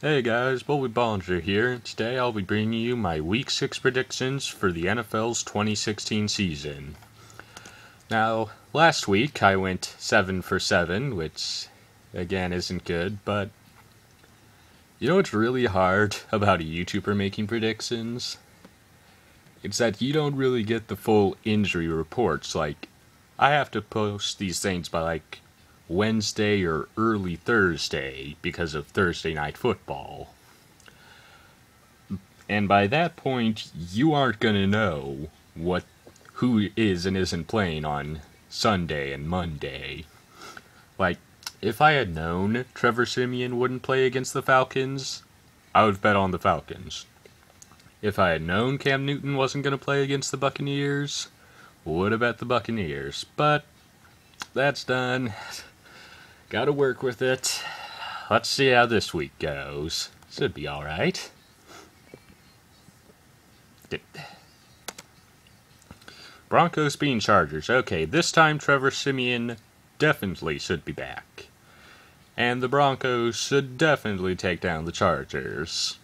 Hey guys, Bully Bollinger here. Today I'll be bringing you my Week 6 predictions for the NFL's 2016 season. Now, last week I went 7 for 7, which again isn't good, but you know what's really hard about a YouTuber making predictions? It's that you don't really get the full injury reports. Like, I have to post these things by Wednesday or early Thursday because of Thursday night football. And by that point, you aren't gonna know who is and isn't playing on Sunday and Monday. Like, if I had known Trevor Siemian wouldn't play against the Falcons, I would bet on the Falcons. If I had known Cam Newton wasn't gonna play against the Buccaneers, would have bet the Buccaneers. But that's done. Gotta work with it. Let's see how this week goes. Should be alright. Broncos beating Chargers. Okay, this time Trevor Siemian definitely should be back. And the Broncos should definitely take down the Chargers.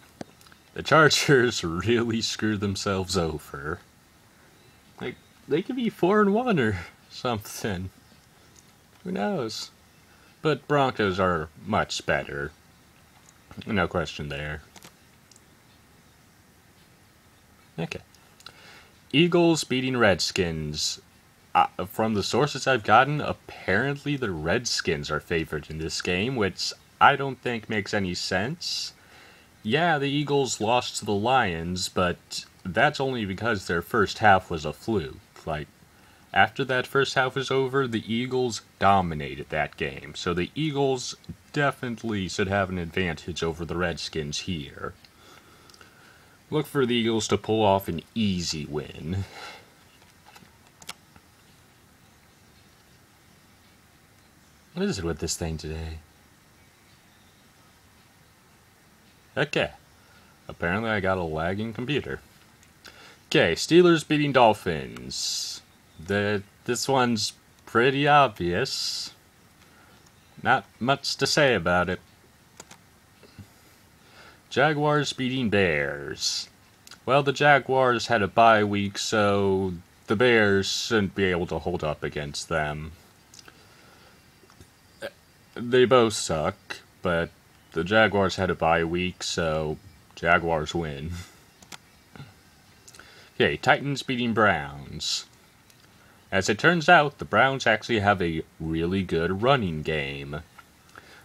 The Chargers really screwed themselves over. They could be 4-1 or something. Who knows? But Broncos are much better. No question there. Okay. Eagles beating Redskins. From the sources I've gotten, apparently the Redskins are favored in this game, which I don't think makes any sense. Yeah, the Eagles lost to the Lions, but that's only because their first half was a fluke. After that first half was over, the Eagles dominated that game. So the Eagles definitely should have an advantage over the Redskins here. Look for the Eagles to pull off an easy win. What is it with this thing today? Okay. Apparently I got a lagging computer. Okay, Steelers beating Dolphins. This one's pretty obvious. Not much to say about it. Jaguars beating Bears. Well, the Jaguars had a bye week, so the Bears shouldn't be able to hold up against them. They both suck, but the Jaguars had a bye week, so Jaguars win. Okay, Titans beating Browns. As it turns out, the Browns actually have a really good running game.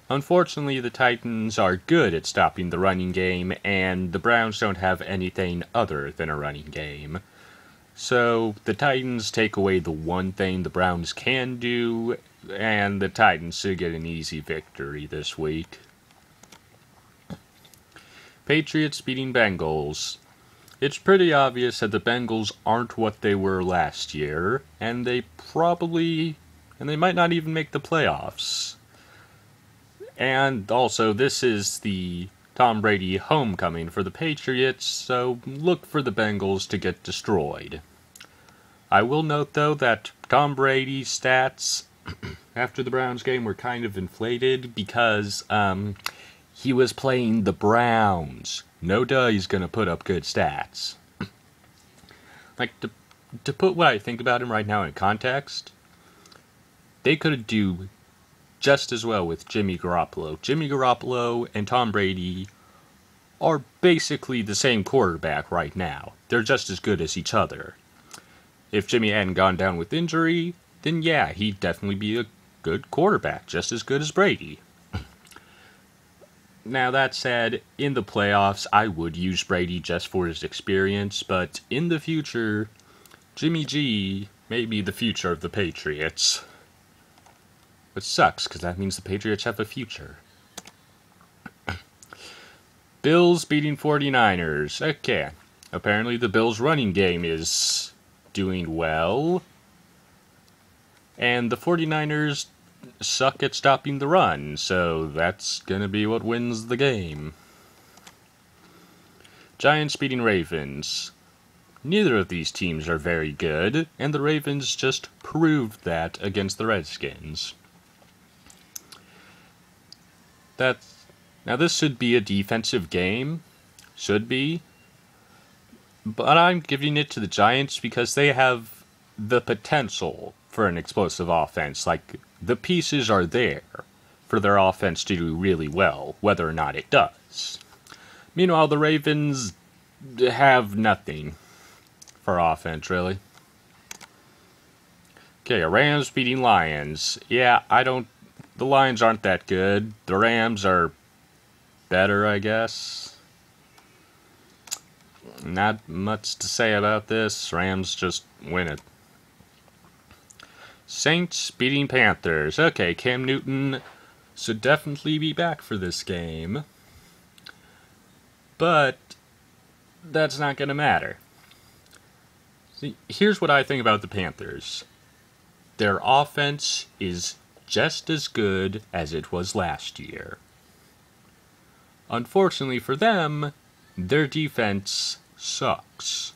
Unfortunately, the Titans are good at stopping the running game, and the Browns don't have anything other than a running game. So, the Titans take away the one thing the Browns can do, and the Titans should get an easy victory this week. Patriots beating Bengals. It's pretty obvious that the Bengals aren't what they were last year, and they might not even make the playoffs. And also, this is the Tom Brady homecoming for the Patriots, so look for the Bengals to get destroyed. I will note, though, that Tom Brady's stats after the Browns game were kind of inflated because he was playing the Browns. No duh, he's gonna put up good stats. To put what I think about him right now in context, they could do just as well with Jimmy Garoppolo. Jimmy Garoppolo and Tom Brady are basically the same quarterback right now. They're just as good as each other. If Jimmy hadn't gone down with injury, then yeah, he'd definitely be a good quarterback, just as good as Brady. Now, that said, in the playoffs, I would use Brady just for his experience, but in the future, Jimmy G may be the future of the Patriots. Which sucks, because that means the Patriots have a future. Bills beating 49ers. Okay. Apparently the Bills' running game is doing well. And the 49ers suck at stopping the run, so that's gonna be what wins the game. Giants beating Ravens. Neither of these teams are very good, and the Ravens just proved that against the Redskins. Now, this should be a defensive game. Should be. But I'm giving it to the Giants because they have the potential for an explosive offense. Like, the pieces are there for their offense to do really well, whether or not it does. Meanwhile, the Ravens have nothing for offense, really. Okay, Rams beating Lions. Yeah, the Lions aren't that good. The Rams are better, I guess. Not much to say about this. Rams just win it. Saints beating Panthers. Okay, Cam Newton should definitely be back for this game. But that's not going to matter. See, here's what I think about the Panthers. Their offense is just as good as it was last year. Unfortunately for them, their defense sucks.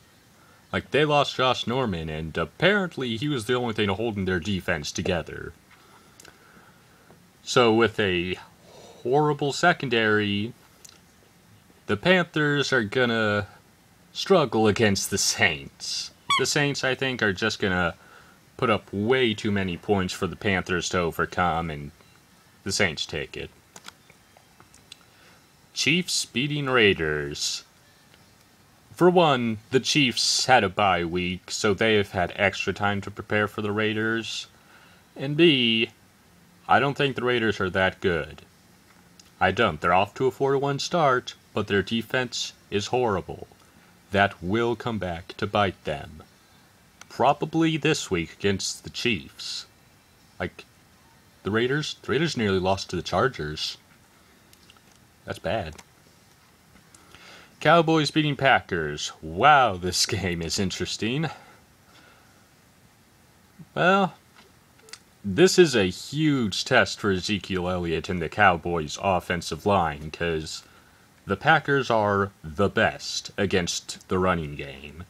Like, they lost Josh Norman, and apparently he was the only thing holding their defense together. So with a horrible secondary, the Panthers are gonna struggle against the Saints. The Saints, I think, are just gonna put up way too many points for the Panthers to overcome, and the Saints take it. Chiefs beating Raiders. For one, the Chiefs had a bye week, so they have had extra time to prepare for the Raiders. And B, I don't think the Raiders are that good. I don't. They're off to a 4-1 start, but their defense is horrible. That will come back to bite them. Probably this week against the Chiefs. Like, the Raiders nearly lost to the Chargers. That's bad. Cowboys beating Packers. Wow, this game is interesting. Well, this is a huge test for Ezekiel Elliott and the Cowboys' offensive line, because the Packers are the best against the running game.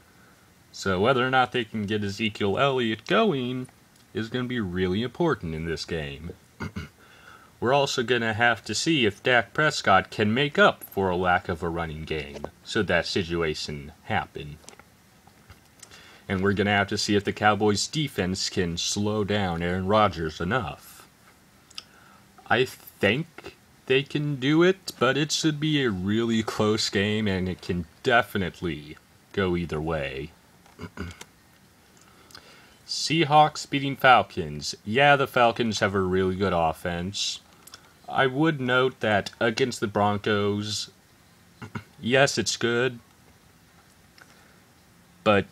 So whether or not they can get Ezekiel Elliott going is going to be really important in this game. We're also going to have to see if Dak Prescott can make up for a lack of a running game, should that situation happen. And we're going to have to see if the Cowboys' defense can slow down Aaron Rodgers enough. I think they can do it, but it should be a really close game, and it can definitely go either way. Seahawks beating Falcons. Yeah, the Falcons have a really good offense. I would note that against the Broncos, yes, it's good, but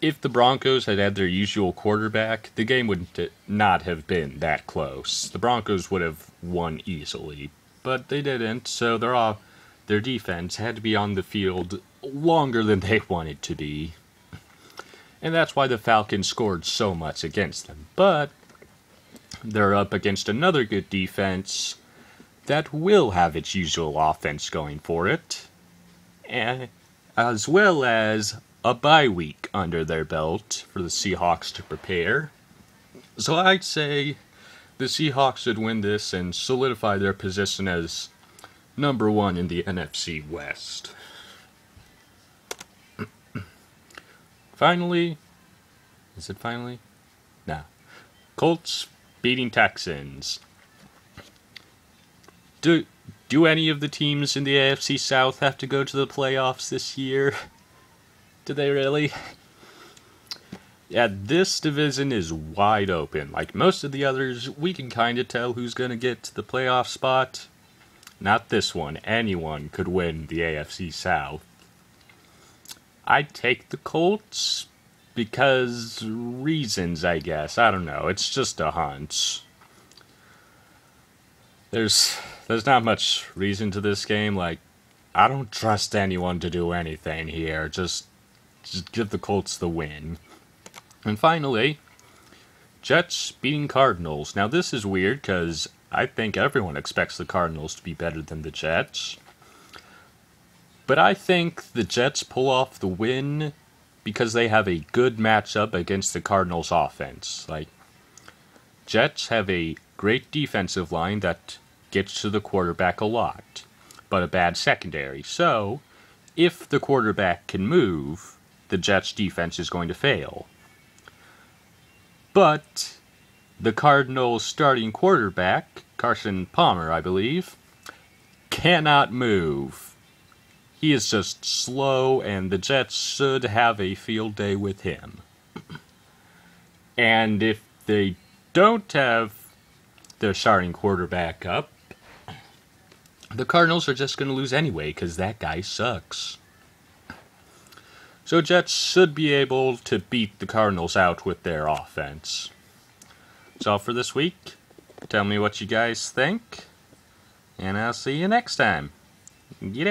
if the Broncos had had their usual quarterback, the game would not have been that close. The Broncos would have won easily, but they didn't, so their defense had to be on the field longer than they wanted to be. And that's why the Falcons scored so much against them. But they're up against another good defense that will have its usual offense going for it, as well as a bye week under their belt for the Seahawks to prepare. So I'd say the Seahawks should win this and solidify their position as number one in the NFC West. Finally, is it finally? Nah. Colts beating Texans. Do any of the teams in the AFC South have to go to the playoffs this year? Do they really? Yeah, this division is wide open. Like most of the others, we can kind of tell who's going to get to the playoff spot. Not this one. Anyone could win the AFC South. I'd take the Colts because reasons, I guess. I don't know. It's just a hunch. There's not much reason to this game. Like, I don't trust anyone to do anything here. Just give the Colts the win. And finally, Jets beating Cardinals. Now, this is weird because I think everyone expects the Cardinals to be better than the Jets. But I think the Jets pull off the win because they have a good matchup against the Cardinals' offense. Like, Jets have a great defensive line that gets to the quarterback a lot. but a bad secondary. So, if the quarterback can move, the Jets' defense is going to fail. But the Cardinals' starting quarterback, Carson Palmer, I believe, cannot move. He is just slow, and the Jets should have a field day with him. And if they don't have their starting quarterback up, the Cardinals are just going to lose anyway, because that guy sucks. So Jets should be able to beat the Cardinals out with their offense. That's all for this week. Tell me what you guys think, and I'll see you next time. Get it?